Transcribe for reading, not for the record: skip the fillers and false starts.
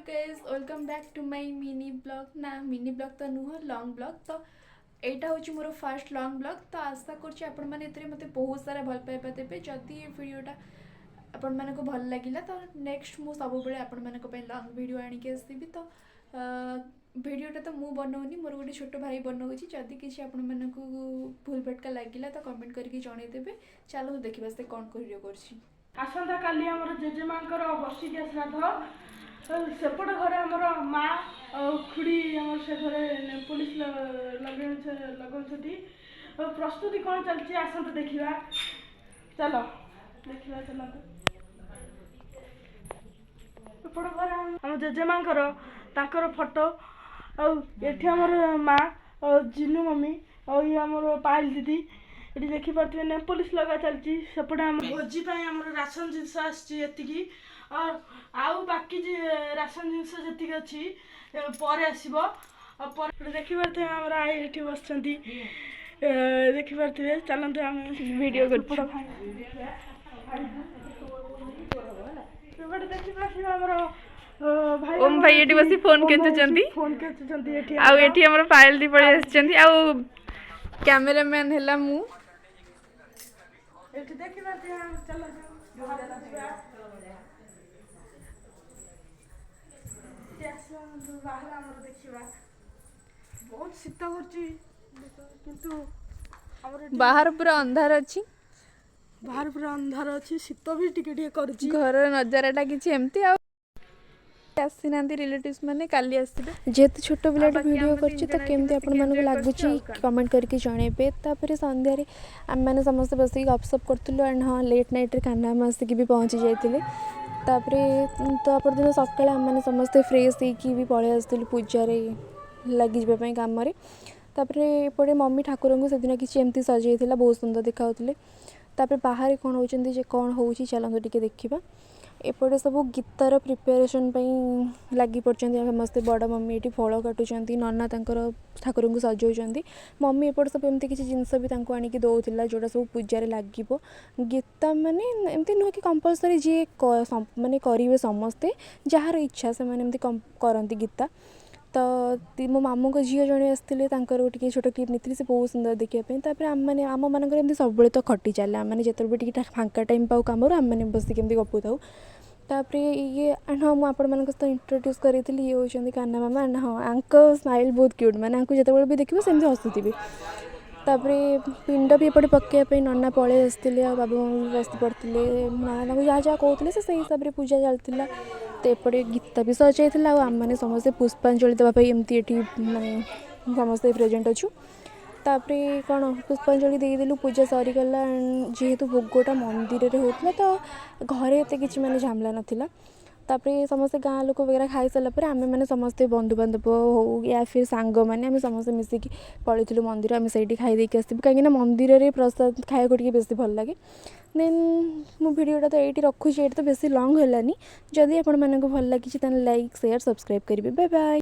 Guys welcome back to my mini blog ना mini blog तो नुह लॉन्ग ब्लॉग तो यहाँ हूँ मोर फर्स्ट लॉन्ग ब्लॉग तो आशा कर मत बहुत सारा भल पाइबा देवे जदि ये वीडियोटा आपण मानको भल लगिला तो नेक्स्ट मु सब बेले आपण मानको पे लॉन्ग वीडियो आनिके आसीबी तो वीडियोटा तो मु बनाऊनी मोर गोटे छोट भाई बनाऊँगी जदि किसी आपण मानको भूल भटका लगिला तो कमेंट करके जनईदेवे। चलो देखा से कौन वीडियो कर आसंता काली आमर जेजेमा बर्षिकिया श्राद्ध सेपट घर आमर माँ खुड़ी आम से घरे पुलिस लगौती प्रस्तुति कौन चलती आसंता देखा चलो देखा चलो सेपट घर आम जेजेमा फोटो आठी आमर माँ जिनू मम्मी और ये आमर पायल दीदी ये देखिपे ने पुलिस लगा चलती सेपटे आम भोजी राशन जिनस आसती और आउ बाकी राशन जिनस जी अच्छी पर आसो देखिपे आम आई ये बस देखिपे चलते आम वीडियो देखिपे आम ओम भाई ये बस फोन केचुचंती आउ एठी हमर पायल दी पळे आछंती आउ कैमरामैन हैला मु एठी देखिबा चलो बाहर हमर देखिबा बहुत शीत करची किंतु बाहर पूरा अंधार अच्छी बाहर पूरा अंधार अच्छी शीत भी टिके टिके करची घर नजाराटा किछि एमती आ आसी नांती रिलेटिव्स माने काली आसीबे जेते छोटो पिलाटा वीडियो करछि त केमते आपण मानको लागुछि कमेंट करके जणेबे। तापर संध्या रे हम माने समस्त बस गपसप करथुलो एंड हां लेट नाइट रे खाना मासी की भी पहुंची जाइतिले। तापर तो अपन दिन सकाळे हम माने समस्त फ्रेश होइकी भी पळे आस्तिलु पूजा रे लागि जबे पई काम रे। तापर एपटे मम्मी ठाकुर को सेदिन किछि एमती सजेइथिला बहुत सुंदर देखाउथिले। तापर बाहर कोन होचंदी जे कोन होउछि चलंतो टिके देखिबा। एपटे सब गीतार प्रिपेरेसन लगी पड़ते समस्ते बड़ मम्मी ये फल काटुंट नना ठाकुर को सजाऊँच मम्मी एपटे सब एमती किसी जिनस भी आणिकी दौला जोटा सब पूजार लगे गीता माने एमती नुह कि कंपलसरी जी माने करेंगे समस्ते जार इच्छा से एमती करती गीता। तो मो मामू को झील जड़े आसते गोटे छोट क्लिप नहीं से बहुत सुंदर देखापी आम मैंने आम मानक सब तो खटी चले आम मैंने जिते फांका टाइम पाऊ कम आम मैंने बसिक गपु था। तापर ये हाँ मुझे आपण मान इंट्रोड्यूस करी ये होती कान्हा मामा एंड हाँ आंक स्माइल बहुत क्यूट मैंने जिते भी देखिए सेमती हसुथी। तापर पिंड भी एपटे पकड़ापी नना पलि आसते बाबा मम्मी बस पड़ते नना जहाँ जहाँ कहते से हिसाब से पूजा चलता। तो एपटे गीता भी सजाई आम मैंने समस्ते पुष्पांजलि देवाई एमती ये माने समस्ते प्रेजेंट अच्छु। तापर कौन पुष्पांजलि देदेलु पूजा सरीगला जेहेतु भोगटा मंदिर में होता तो घरे एत कि माने झामला नाला। तापर समस्ते गाँ लोक वगैरह खाई सारापर आम मैंने समस्ते बंधुबांधव हो या फिर सांग मैंने समस्ते मिसिकी पलू मंदिर आम से खाई देकी आसबू कहीं मंदिर में प्रसाद खाया टे बेसी भल लगे। देन मो भिडियोटा तो ये रखुच्छी ये तो बेसी लंग है जदि आपण मानक भल लगी लाइक शेयर सब्सक्राइब करेंगे। Bye bye.